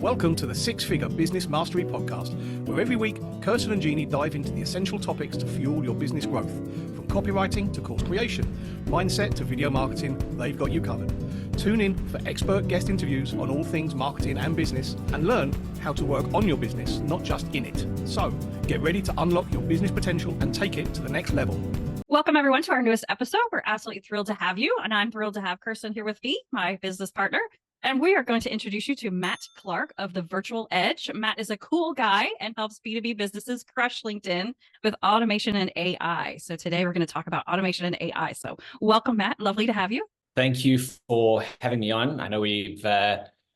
Welcome to the Six Figure Business Mastery Podcast, where every week, Kirsten and Jeanne dive into the essential topics to fuel your business growth. From copywriting to course creation, mindset to video marketing, they've got you covered. Tune in for expert guest interviews on all things marketing and business, and learn how to work on your business, not just in it. So, get ready to unlock your business potential and take it to the next level. Welcome, everyone, to our newest episode. We're absolutely thrilled to have you, and I'm thrilled to have Kirsten here with me, my business partner. And we are going to introduce you to Matt Clark of The Virtual Edge. Matt is a cool guy and helps B2B businesses crush LinkedIn with automation and AI. So today we're going to talk about automation and AI. So welcome, Matt. Lovely to have you. Thank you for having me on. I know it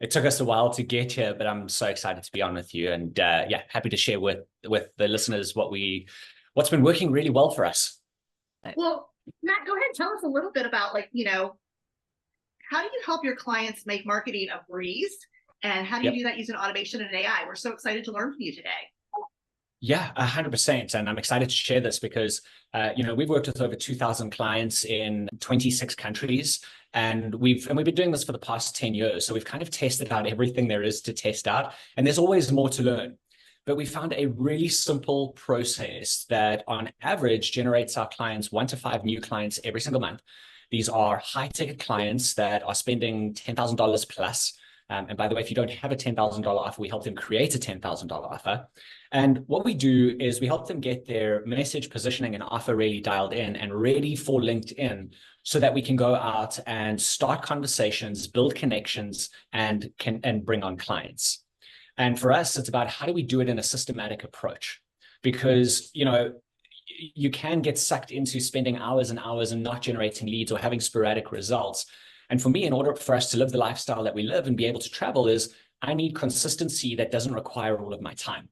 took us a while to get here, but I'm so excited to be on with you. And happy to share with the listeners what's been working really well for us. Well, Matt, go ahead and tell us a little bit about how do you help your clients make marketing a breeze? And how do you do that using automation and AI? We're so excited to learn from you today. Yeah, 100%. And I'm excited to share this because, we've worked with over 2,000 clients in 26 countries. And we've been doing this for the past 10 years. So we've kind of tested out everything there is to test out. And there's always more to learn. But we found a really simple process that on average generates our clients 1 to 5 new clients every single month. These are high-ticket clients that are spending $10,000 plus. And by the way, if you don't have a $10,000 offer, we help them create a $10,000 offer. And what we do is we help them get their message, positioning, and offer really dialed in and ready for LinkedIn so that we can go out and start conversations, build connections, and bring on clients. And for us, it's about how do we do it in a systematic approach? Because, you can get sucked into spending hours and hours and not generating leads or having sporadic results. And for me, in order for us to live the lifestyle that we live and be able to travel I need consistency that doesn't require all of my time.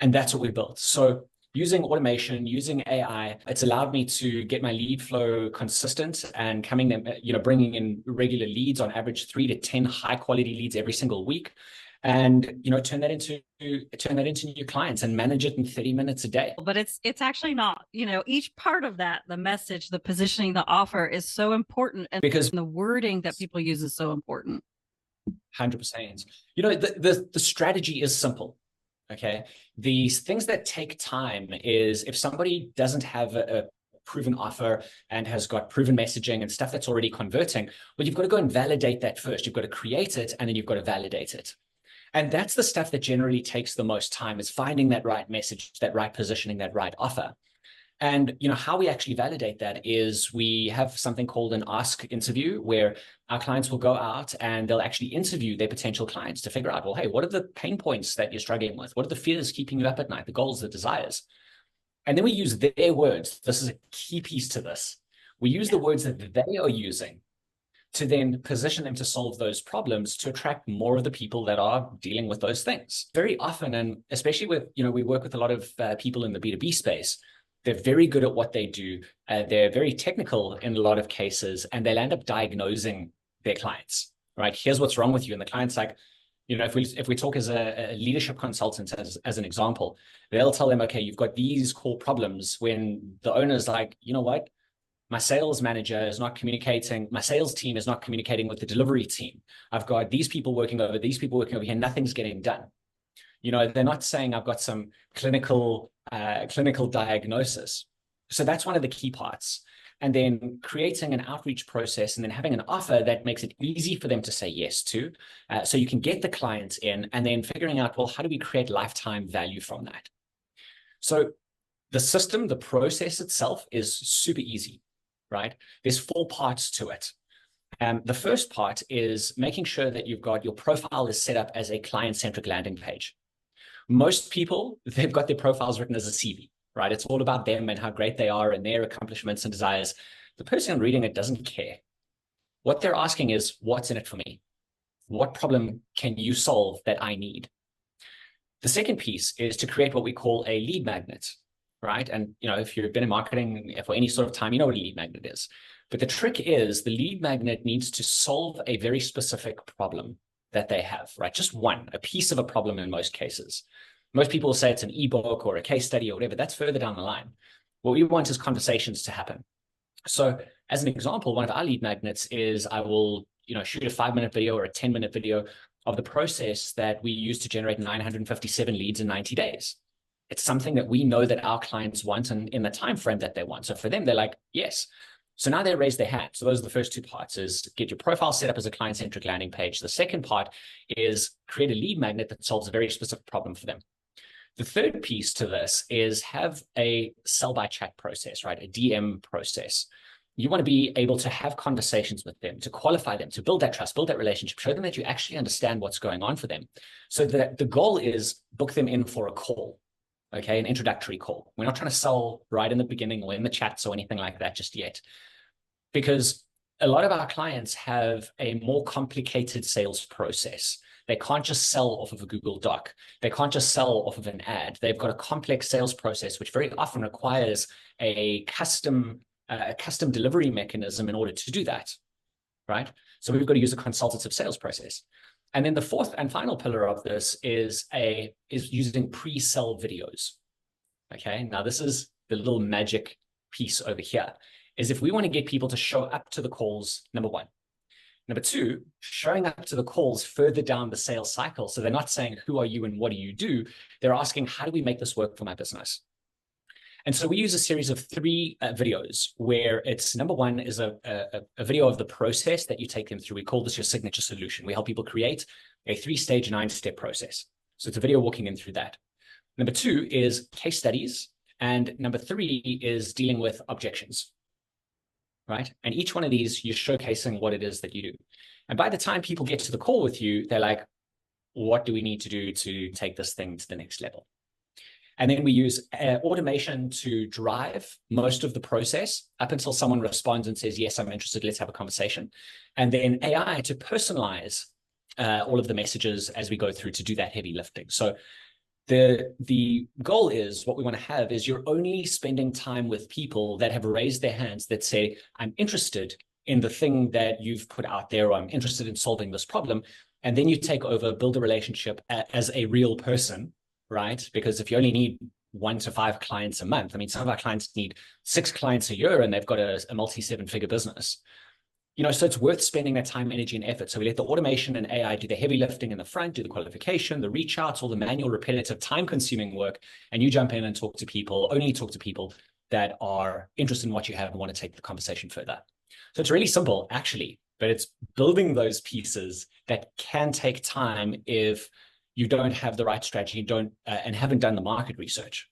And that's what we built. So using automation, using AI, it's allowed me to get my lead flow consistent and bringing in regular leads, on average 3 to 10 high quality leads every single week. And turn that into new clients and manage it in 30 minutes a day. But it's actually not, each part of that, the message, the positioning, the offer is so important, and because the wording that people use is so important. 100%. The strategy is simple. Okay. These things that take time is if somebody doesn't have a proven offer and has got proven messaging and stuff that's already converting, well, you've got to go and validate that first. You've got to create it and then you've got to validate it. And that's the stuff that generally takes the most time, is finding that right message, that right positioning, that right offer. And how we actually validate that is we have something called an ask interview, where our clients will go out and they'll actually interview their potential clients to figure out, well, hey, what are the pain points that you're struggling with? What are the fears keeping you up at night, the goals, the desires? And then we use their words. This is a key piece to this. We use the words that they are using to then position them to solve those problems, to attract more of the people that are dealing with those things. Very often, and especially with, we work with a lot of people in the B2B space, they're very good at what they do. They're very technical in a lot of cases, and they'll end up diagnosing their clients, right? Here's what's wrong with you. And the client's like, if we talk as a leadership consultant, as an example, they'll tell them, okay, you've got these core problems, when the owner's like, you know what? My sales manager is not communicating. My sales team is not communicating with the delivery team. I've got these people working over here. Nothing's getting done. They're not saying I've got some clinical diagnosis. So that's one of the key parts. And then creating an outreach process and then having an offer that makes it easy for them to say yes to. So you can get the clients in, and then figuring out, well, how do we create lifetime value from that? So the system, the process itself is super easy. Right? There's 4 parts to it. The first part is making sure that you've got your profile is set up as a client-centric landing page. Most people, they've got their profiles written as a CV, right? It's all about them and how great they are and their accomplishments and desires. The person reading it doesn't care. What they're asking is, what's in it for me? What problem can you solve that I need? The second piece is to create what we call a lead magnet. Right? And, if you've been in marketing for any sort of time, you know what a lead magnet is. But the trick is the lead magnet needs to solve a very specific problem that they have, right? Just a piece of a problem in most cases. Most people will say it's an ebook or a case study or whatever. That's further down the line. What we want is conversations to happen. So as an example, one of our lead magnets is I will, shoot a 5-minute video or a 10-minute video of the process that we use to generate 957 leads in 90 days. It's something that we know that our clients want and in the time frame that they want. So for them, they're like, yes. So now they raise their hand. So those are the first two parts: is get your profile set up as a client-centric landing page. The second part is create a lead magnet that solves a very specific problem for them. The third piece to this is have a sell by chat process, right? A DM process. You want to be able to have conversations with them, to qualify them, to build that trust, build that relationship, show them that you actually understand what's going on for them. So that the goal is book them in for a call, okay? An introductory call. We're not trying to sell right in the beginning or in the chats or anything like that just yet, because a lot of our clients have a more complicated sales process. They can't just sell off of a Google Doc. They can't just sell off of an ad. They've got a complex sales process, which very often requires a custom delivery mechanism in order to do that, right? So we've got to use a consultative sales process. And then the fourth and final pillar of this is using pre-sell videos, okay? Now, this is the little magic piece over here, is if we want to get people to show up to the calls, number one. Number two, showing up to the calls further down the sales cycle. So they're not saying, who are you and what do you do? They're asking, how do we make this work for my business? And so we use a series of 3 videos where it's, number one is a video of the process that you take them through. We call this your signature solution. We help people create a 3-stage, 9-step process. So it's a video walking them through that. Number 2 is case studies. And number 3 is dealing with objections, right? And each one of these, you're showcasing what it is that you do. And by the time people get to the call with you, they're like, what do we need to do to take this thing to the next level? And then we use automation to drive most of the process up until someone responds and says, yes, I'm interested, let's have a conversation. And then AI to personalize all of the messages as we go through to do that heavy lifting. So the goal is, what we want to have is you're only spending time with people that have raised their hands that say, I'm interested in the thing that you've put out there, or I'm interested in solving this problem. And then you take over, build a relationship as a real person, right? Because if you only need 1 to 5 clients a month, I mean, some of our clients need 6 clients a year and they've got a multi-7-figure business. You know, so it's worth spending that time, energy, and effort. So we let the automation and AI do the heavy lifting in the front, do the qualification, the reach outs, all the manual, repetitive, time-consuming work, and you jump in and talk to people, only talk to people that are interested in what you have and want to take the conversation further. So it's really simple, actually, but it's building those pieces that can take time if you don't have the right strategy, don't and haven't done the market research.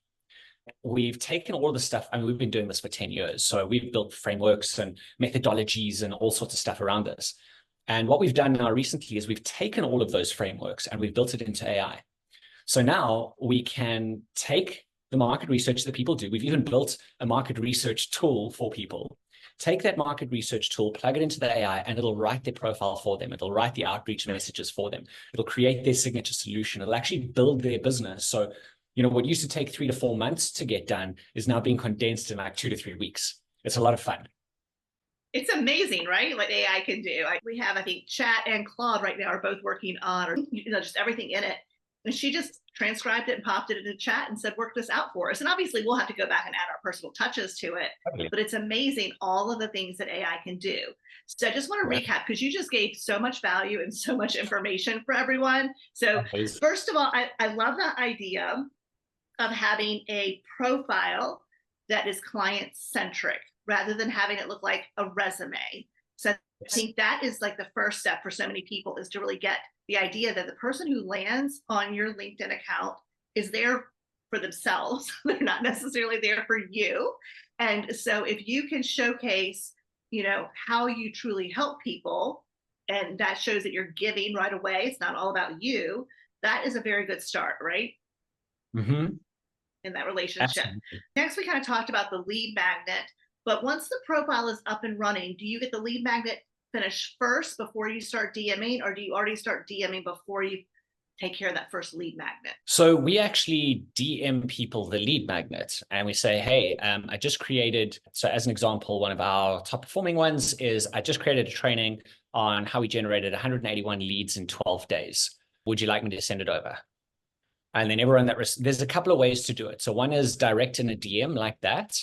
We've taken all of the stuff, I mean, we've been doing this for 10 years. So we've built frameworks and methodologies and all sorts of stuff around this. And what we've done now recently is we've taken all of those frameworks and we've built it into AI. So now we can take the market research that people do. We've even built a market research tool for people. Take that market research tool, plug it into the AI, and it'll write their profile for them. It'll write the outreach messages for them. It'll create their signature solution. It'll actually build their business. So, you know, what used to take 3 to 4 months to get done is now being condensed in like 2 to 3 weeks. It's a lot of fun. It's amazing, right? What AI can do. We have, I think, Chat and Claude right now are both working on, or, you know, just everything in it. And she just transcribed it and popped it into chat and said, work this out for us. And obviously we'll have to go back and add our personal touches to it, but it's amazing all of the things that AI can do. So I just want to recap, because you just gave so much value and so much information for everyone. So first of all, I love that idea of having a profile that is client-centric rather than having it look like a resume. So I think that is like the first step for so many people, is to really get the idea that the person who lands on your LinkedIn account is there for themselves. They're not necessarily there for you. And so if you can showcase, you know, how you truly help people, and that shows that you're giving right away, it's not all about you, that is a very good start, right? Mm-hmm. In that relationship. Absolutely. Next, we kind of talked about the lead magnet, but once the profile is up and running, do you get the lead magnet finish first before you start DMing, or do you already start DMing before you take care of that first lead magnet? So we actually DM people the lead magnet, and we say, hey, I just created, so as an example, one of our top performing ones is, I just created a training on how we generated 181 leads in 12 days. Would you like me to send it over? And then everyone there's a couple of ways to do it. So one is direct in a DM like that.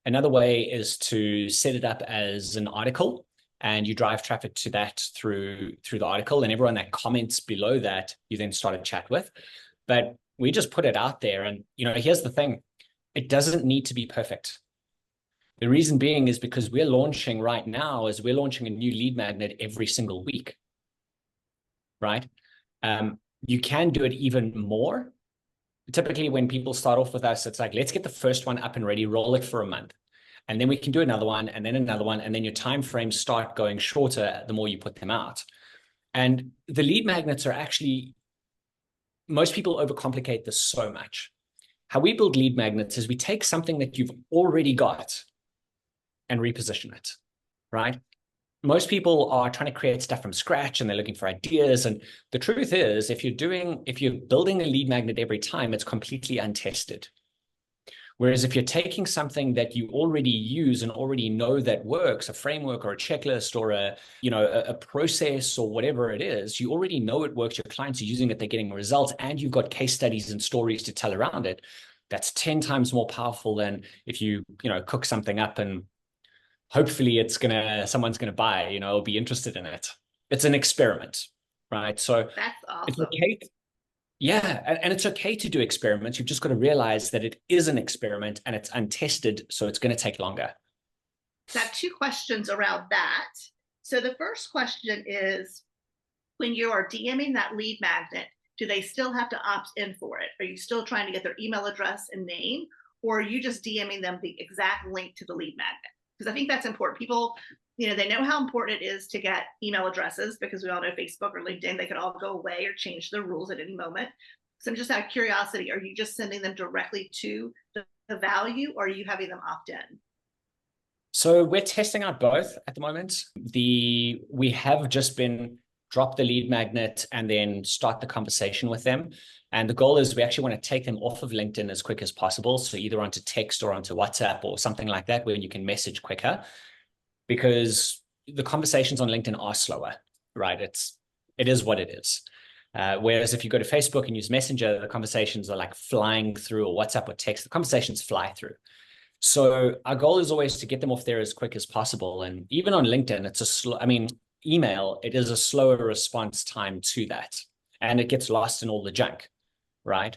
Another way is to set it up as an article and you drive traffic to that through the article, and everyone that comments below that, you then start a chat with. But we just put it out there, and here's the thing. It doesn't need to be perfect. The reason being is because we're launching right now is we're launching a new lead magnet every single week, right? You can do it even more. Typically, when people start off with us, it's like, let's get the first one up and ready, roll it for a month. And then we can do another one, and then another one, and then your time frames start going shorter the more you put them out. And the lead magnets are actually, most people overcomplicate this so much. How we build lead magnets is we take something that you've already got and reposition it, right? Most people are trying to create stuff from scratch and they're looking for ideas. And the truth is, if you're building a lead magnet every time, it's completely untested. Whereas if you're taking something that you already use and already know that works, a framework or a checklist or a process or whatever it is, you already know it works, your clients are using it, they're getting results, and you've got case studies and stories to tell around it. That's 10 times more powerful than if you cook something up and hopefully someone's gonna buy, or be interested in it. It's an experiment, right? So That's awesome. It's okay. Yeah, and it's okay to do experiments. You've just got to realize that it is an experiment and it's untested, so it's going to take longer. I have two questions around that. So the first question is, when you are DMing that lead magnet, do they still have to opt in for it? Are you still trying to get their email address and name, or are you just DMing them the exact link to the lead magnet? Because I think that's important. People, they know how important it is to get email addresses, because we all know Facebook or LinkedIn, they could all go away or change the rules at any moment. So I'm just out of curiosity, are you just sending them directly to the value, or are you having them opt in? So we're testing out both at the moment. We have just been drop the lead magnet and then start the conversation with them. And the goal is we actually want to take them off of LinkedIn as quick as possible. So either onto text or onto WhatsApp or something like that, where you can message quicker, because the conversations on LinkedIn are slower, right? It is what it is. Whereas if you go to Facebook and use Messenger, the conversations are like flying through, or WhatsApp or text, the conversations fly through. So our goal is always to get them off there as quick as possible. And even on LinkedIn, email, it is a slower response time to that. And it gets lost in all the junk, right?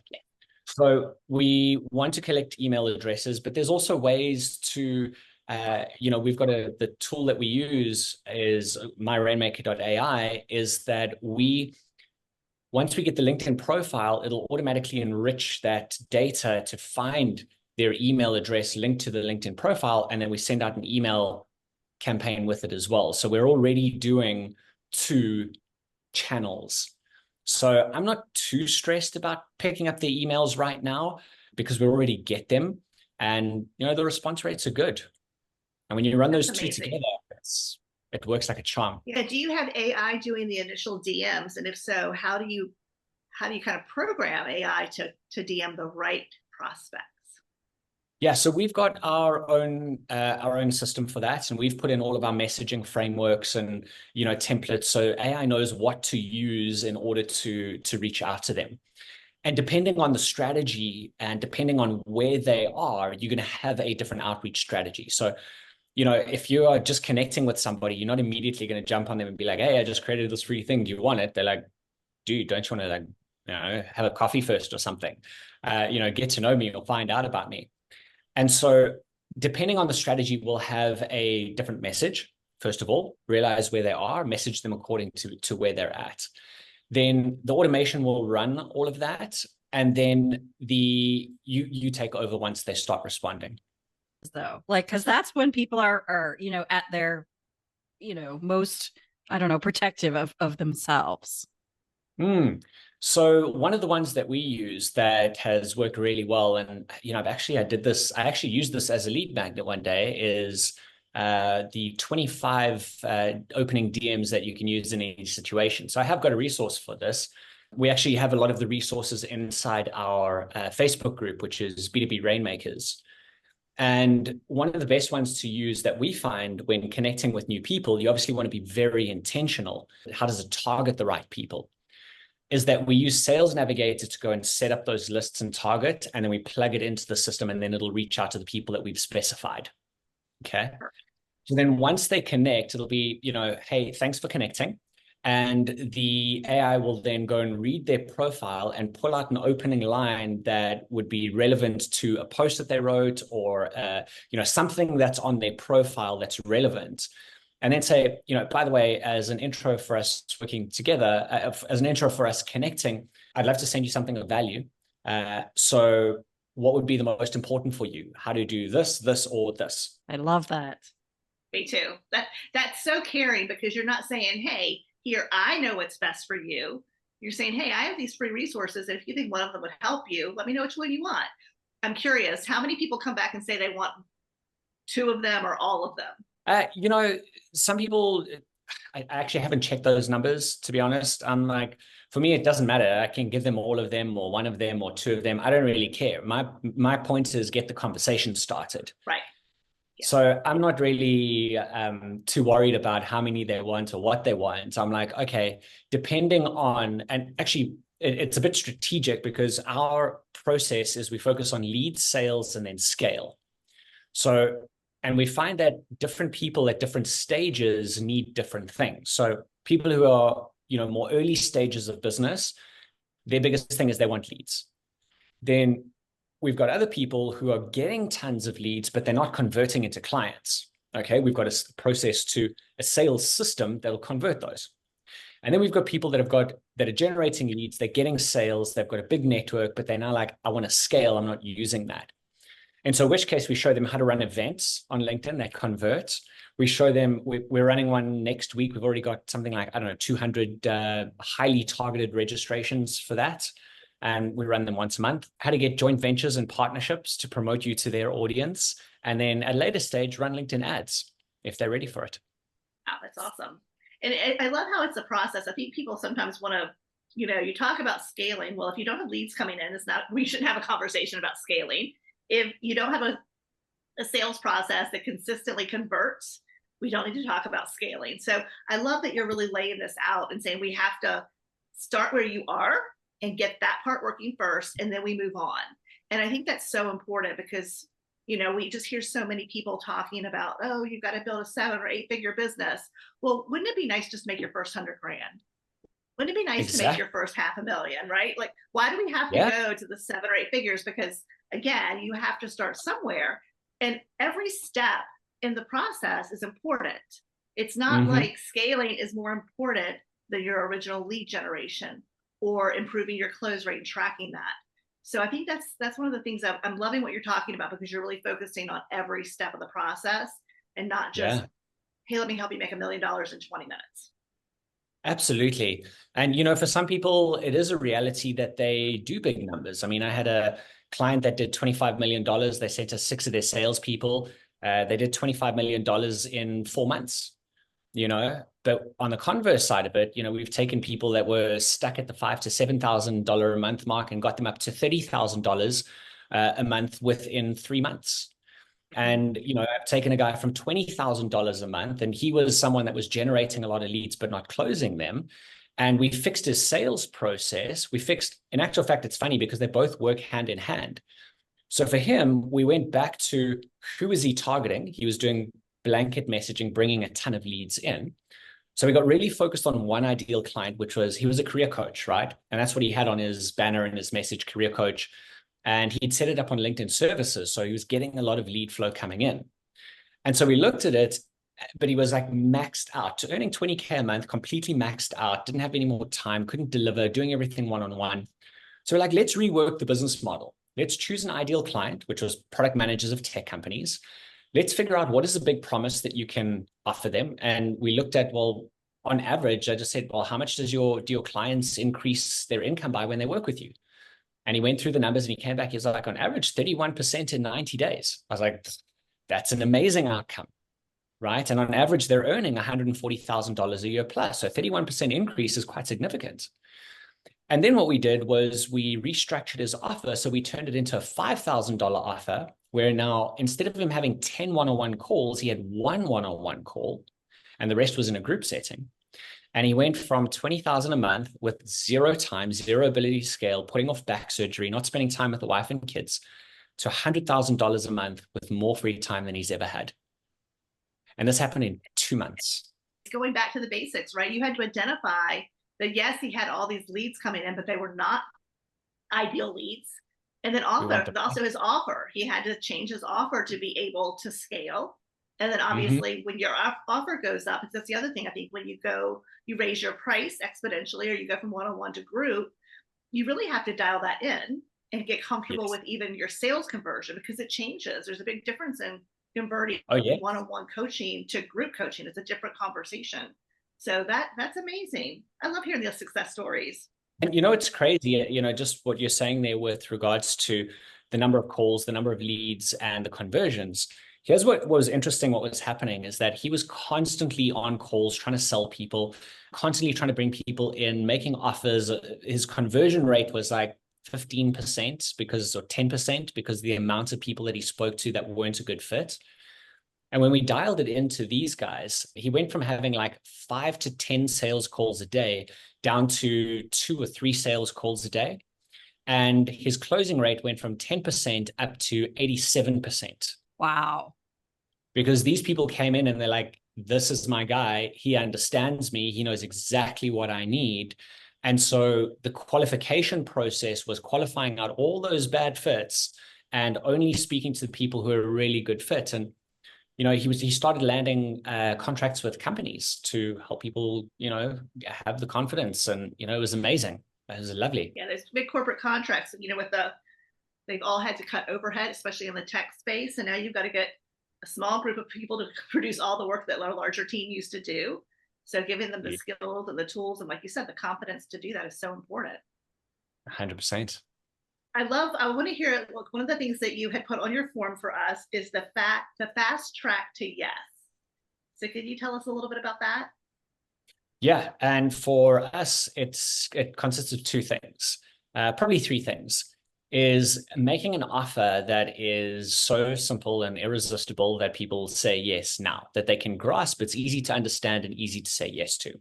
So we want to collect email addresses, but there's also ways to, we've got the tool that we use is myrainmaker.ai, is that once we get the LinkedIn profile, it'll automatically enrich that data to find their email address linked to the LinkedIn profile, and then we send out an email campaign with it as well. So we're already doing 2 channels. So I'm not too stressed about picking up the emails right now, because we already get them, and the response rates are good. And when you run those 2 together, it works like a charm. Yeah. Do you have AI doing the initial DMs? And if so, how do you kind of program AI to DM the right prospects? Yeah, so we've got our own system for that, and we've put in all of our messaging frameworks and templates, so AI knows what to use in order to reach out to them. And depending on the strategy and depending on where they are, you're going to have a different outreach strategy. So, if you are just connecting with somebody, you're not immediately going to jump on them and be like, "Hey, I just created this free thing. Do you want it?" They're like, "Dude, don't you want to have a coffee first or something? Get to know me or find out about me." And so depending on the strategy, we'll have a different message. First of all, realize where they are, message them according to where they're at. Then the automation will run all of that. And then you take over once they start responding. Though, because that's when people are at their, most, protective of themselves. So one of the ones that we use that has worked really well, and I actually used this as a lead magnet one day, is the 25 opening DMs that you can use in any situation. So I have got a resource for this. We actually have a lot of the resources inside our Facebook group, which is B2B Rainmakers. And one of the best ones to use that we find when connecting with new people, you obviously want to be very intentional. How does it target the right people? Is that we use Sales Navigator to go and set up those lists and target, and then we plug it into the system, and then it'll reach out to the people that we've specified. Okay. So then once they connect, it'll be, hey, thanks for connecting. And the AI will then go and read their profile and pull out an opening line that would be relevant to a post that they wrote, or something that's on their profile that's relevant. And then say, by the way, as an intro for us working together, as an intro for us connecting, I'd love to send you something of value. So what would be the most important for you? How to do this, or this? I love that. Me too. That's so caring, because you're not saying, hey, here, I know what's best for you. You're saying, hey, I have these free resources, and if you think one of them would help you, let me know which one you want. I'm curious, how many people come back and say they want 2 of them or all of them? Some people, I actually haven't checked those numbers, to be honest. I'm like, for me, it doesn't matter. I can give them all of them, or 1 of them, or 2 of them. I don't really care. My point is get the conversation started. Right. Yeah. So I'm not really too worried about how many they want or what they want. I'm like, okay, depending on, and actually it's a bit strategic, because our process is we focus on leads, sales, and then scale. So, and we find that different people at different stages need different things. So people who are, more early stages of business, their biggest thing is they want leads. Then we've got other people who are getting tons of leads, but they're not converting into clients. Okay, we've got a process to a sales system that'll convert those. And then we've got people that are generating leads, they're getting sales, they've got a big network, but they're now like, I want to scale, I'm not using that. And so in which case we show them how to run events on LinkedIn that convert. We show them, we're running one next week. We've already got something like, 200 highly targeted registrations for that. And we run them once a month. How to get joint ventures and partnerships to promote you to their audience. And then at a later stage, run LinkedIn ads if they're ready for it. Oh, that's awesome. And I love how it's a process. I think people sometimes want to, you talk about scaling. Well, if you don't have leads coming in, we shouldn't have a conversation about scaling. If you don't have a sales process that consistently converts, we don't need to talk about scaling. So I love that you're really laying this out and saying we have to start where you are and get that part working first, and then we move on. And I think that's so important, because, we just hear so many people talking about, oh, you've got to build a 7 or 8 figure business. Well, wouldn't it be nice just to make your first 100 grand? Wouldn't it be nice to make your first $500,000, right? Like, why do we have to go to the 7 or 8 figures? Because again, you have to start somewhere, and every step in the process is important. It's not like scaling is more important than your original lead generation or improving your close rate and tracking that. So I think that's one of the things I'm loving what you're talking about, because you're really focusing on every step of the process and not just, hey, let me help you make $1 million in 20 minutes. Absolutely. And, for some people, it is a reality that they do big numbers. I mean, I had a client that did $25 million. They sent us 6 of their salespeople. They did $25 million in 4 months, But on the converse side of it, we've taken people that were stuck at the $5,000 to $7,000 a month mark and got them up to $30,000 a month within 3 months. And, I've taken a guy from $20,000 a month, and he was someone that was generating a lot of leads, but not closing them. And we fixed his sales process. In actual fact, it's funny because they both work hand in hand. So for him, we went back to who is he targeting? He was doing blanket messaging, bringing a ton of leads in. So we got really focused on one ideal client, which was, he was a career coach, right? And that's what he had on his banner and his message, career coach. And he'd set it up on LinkedIn services. So he was getting a lot of lead flow coming in. And so we looked at it, but he was like maxed out, earning 20K a month, completely maxed out, didn't have any more time, couldn't deliver, doing everything one-on-one. So we're like, let's rework the business model. Let's choose an ideal client, which was product managers of tech companies. Let's figure out what is the big promise that you can offer them. And we looked at, well, on average, I just said, well, how much do your clients increase their income by when they work with you? And he went through the numbers and he came back. He was like, on average, 31% in 90 days. I was like, that's an amazing outcome, right? And on average, they're earning $140,000 a year plus. So 31% increase is quite significant. And then what we did was we restructured his offer. So we turned it into a $5,000 offer, where now instead of him having 10 one-on-one calls, he had 1 one-on-one call, and the rest was in a group setting. And he went from 20,000 a month with 0 time, 0 ability to scale, putting off back surgery, not spending time with the wife and kids, to $100,000 a month with more free time than he's ever had. And this happened in 2 months. Going back to the basics, right? You had to identify that, yes, he had all these leads coming in, but they were not ideal leads. And then also his offer, he had to change his offer to be able to scale. And then obviously when your offer goes up, that's the other thing. I think when you raise your price exponentially, or you go from one-on-one to group, you really have to dial that in and get comfortable with even your sales conversion, because it changes. There's a big difference in converting one-on-one coaching to group coaching. It's a different conversation. So that's amazing. I love hearing the success stories. And it's crazy, just what you're saying there with regards to the number of calls, the number of leads, and the conversions. Here's what was interesting. What was happening is that he was constantly on calls, trying to sell people, constantly trying to bring people in, making offers. His conversion rate was like 15% or 10% because the amount of people that he spoke to that weren't a good fit. And when we dialed it into these guys, he went from having like 5 to 10 sales calls a day down to 2 or 3 sales calls a day. And his closing rate went from 10% up to 87%. Wow. Because these people came in and they're like, this is my guy. He understands me. He knows exactly what I need. And so the qualification process was qualifying out all those bad fits and only speaking to the people who are a really good fit. And he started landing contracts with companies to help people, have the confidence. And, it was amazing. It was lovely. Yeah, there's big corporate contracts, they've all had to cut overhead, especially in the tech space. And now you've got to get a small group of people to produce all the work that a larger team used to do. So giving them the skills and the tools, and like you said, the confidence to do that is so important. 100%. I want to hear, look, one of the things that you had put on your form for us is the fast track to yes. So could you tell us a little bit about that? Yeah. And for us, it consists of 2 things, probably 3 things. Is making an offer that is so simple and irresistible that people say yes now, that they can grasp. It's easy to understand and easy to say yes to.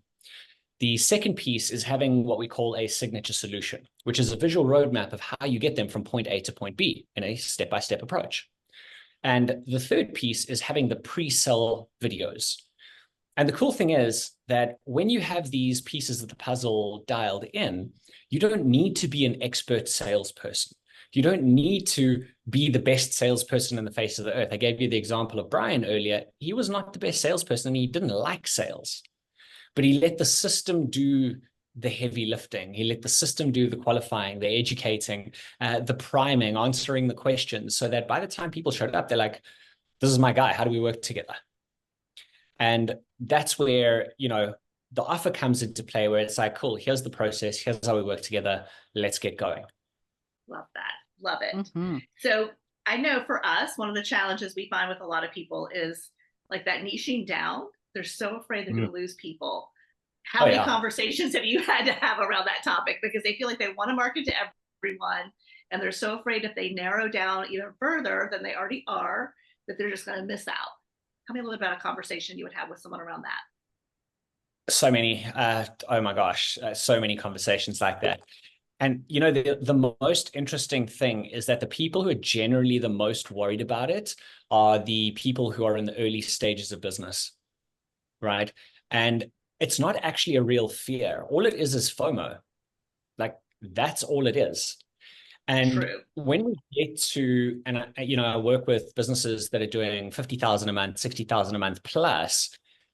The second piece is having what we call a signature solution, which is a visual roadmap of how you get them from point A to point B in a step-by-step approach. And the third piece is having the pre-sell videos. And the cool thing is that when you have these pieces of the puzzle dialed in, you don't need to be an expert salesperson. You don't need to be the best salesperson in the face of the earth. I gave you the example of Brian earlier. He was not the best salesperson and he didn't like sales, but he let the system do the heavy lifting. He let the system do the qualifying, the educating, the priming, answering the questions, so that by the time people showed up, they're like, this is my guy. How do we work together? And that's where, the offer comes into play, where it's like, cool, here's the process. Here's how we work together. Let's get going. Love that. Love it. Mm-hmm. So I know for us, one of the challenges we find with a lot of people is like that niching down. They're so afraid they're going to lose people. How many conversations have you had to have around that topic? Because they feel like they want to market to everyone, and they're so afraid if they narrow down even further than they already are, that they're just going to miss out. Tell me a little bit about a conversation you would have with someone around that. So many, oh my gosh, so many conversations like that. And, the most interesting thing is that the people who are generally the most worried about it are the people who are in the early stages of business, right? And it's not actually a real fear. All it is FOMO. Like, that's all it is. And True. When we get to, and I work with businesses that are doing 50,000 a month, 60,000 a month plus,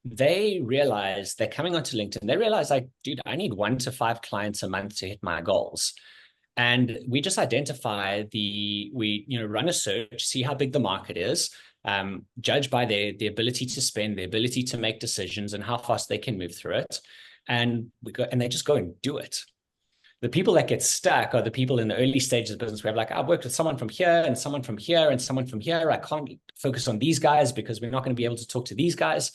they realize they're coming onto LinkedIn. They realize, like, dude, I need 1 to 5 clients a month to hit my goals. And we just identify we run a search, see how big the market is, judge by the ability to spend, the ability to make decisions, and how fast they can move through it. And they just go and do it. The people that get stuck are the people in the early stages of business. We have, like, I've worked with someone from here and someone from here and someone from here. I can't focus on these guys because we're not going to be able to talk to these guys.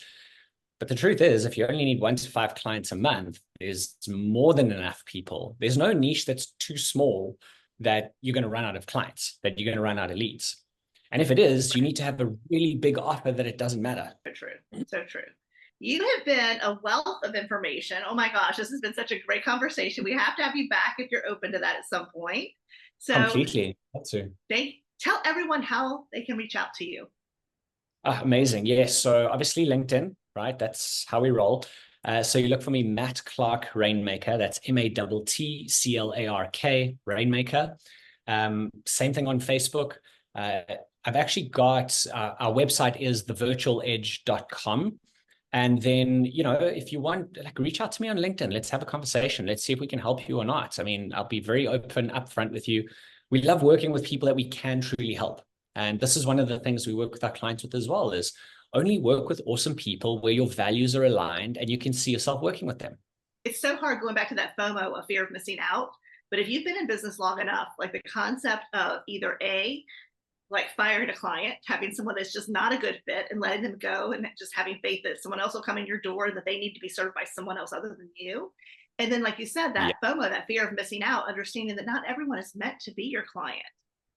But the truth is, if you only need 1 to 5 clients a month, there's more than enough people. There's no niche that's too small that you're going to run out of clients, that you're going to run out of leads. And if it is, you need to have a really big offer that it doesn't matter. So true. So true. You have been a wealth of information. Oh my gosh, this has been such a great conversation. We have to have you back if you're open to that at some point. So completely. That's it. Tell everyone how they can reach out to you. Amazing. Yes. So obviously LinkedIn, right? That's how we roll. So you look for me, Matt Clark Rainmaker. That's MATTCLARK Rainmaker. Same thing on Facebook. I've actually got our website is thevirtualedge.com. And then, if you want, reach out to me on LinkedIn. Let's have a conversation. Let's see if we can help you or not. I mean, I'll be very open, upfront with you. We love working with people that we can truly help. And this is one of the things we work with our clients with as well, is only work with awesome people where your values are aligned and you can see yourself working with them. It's so hard going back to that FOMO, a fear of missing out. But if you've been in business long enough, like the concept of either like firing a client, having someone that's just not a good fit and letting them go, and just having faith that someone else will come in your door and that they need to be served by someone else other than you. And then, like you said, that FOMO, that fear of missing out, understanding that not everyone is meant to be your client,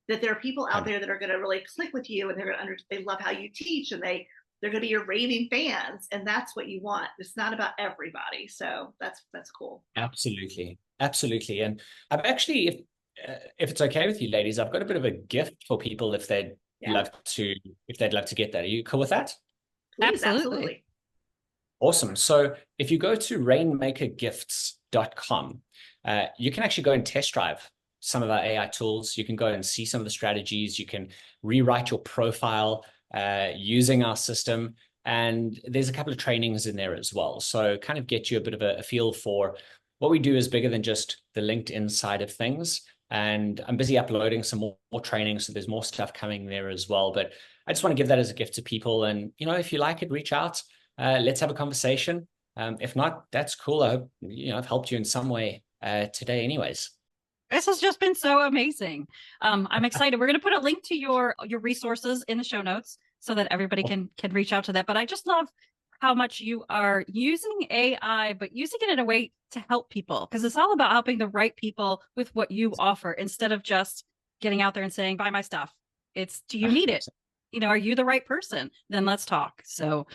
that there are people out there that are going to really click with you and they love how you teach, and they're going to be your raving fans. And that's what you want. It's not about everybody. So that's cool. Absolutely. Absolutely. And I've actually, if it's okay with you ladies, I've got a bit of a gift for people if they'd love to get that. Are you cool with that? Please, absolutely. Awesome. So if you go to rainmakergifts.com, you can actually go and test drive some of our AI tools. You can go and see some of the strategies. You can rewrite your profile using our system. And there's a couple of trainings in there as well. So kind of get you a bit of a feel for what we do is bigger than just the LinkedIn side of things. And I'm busy uploading some more training. So there's more stuff coming there as well. But I just want to give that as a gift to people. And, if you like it, reach out. Let's have a conversation. If not, that's cool. I hope, I've helped you in some way today anyways. This has just been so amazing. I'm excited. We're going to put a link to your resources in the show notes so that everybody can reach out to that. But I just love how much you are using AI, but using it in a way to help people, because it's all about helping the right people with what you offer instead of just getting out there and saying, buy my stuff. It's, do you need it? Are you the right person? Then let's talk. So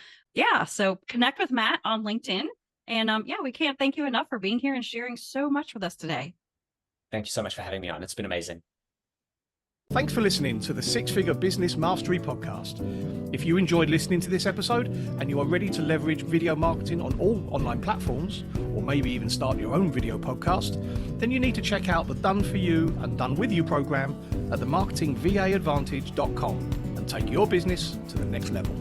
so connect with Matt on LinkedIn. And we can't thank you enough for being here and sharing so much with us today. Thank you so much for having me on. It's been amazing. Thanks for listening to the Six Figure Business Mastery Podcast. If you enjoyed listening to this episode and you are ready to leverage video marketing on all online platforms, or maybe even start your own video podcast, then you need to check out the Done For You and Done With You program at themarketingvaadvantage.com and take your business to the next level.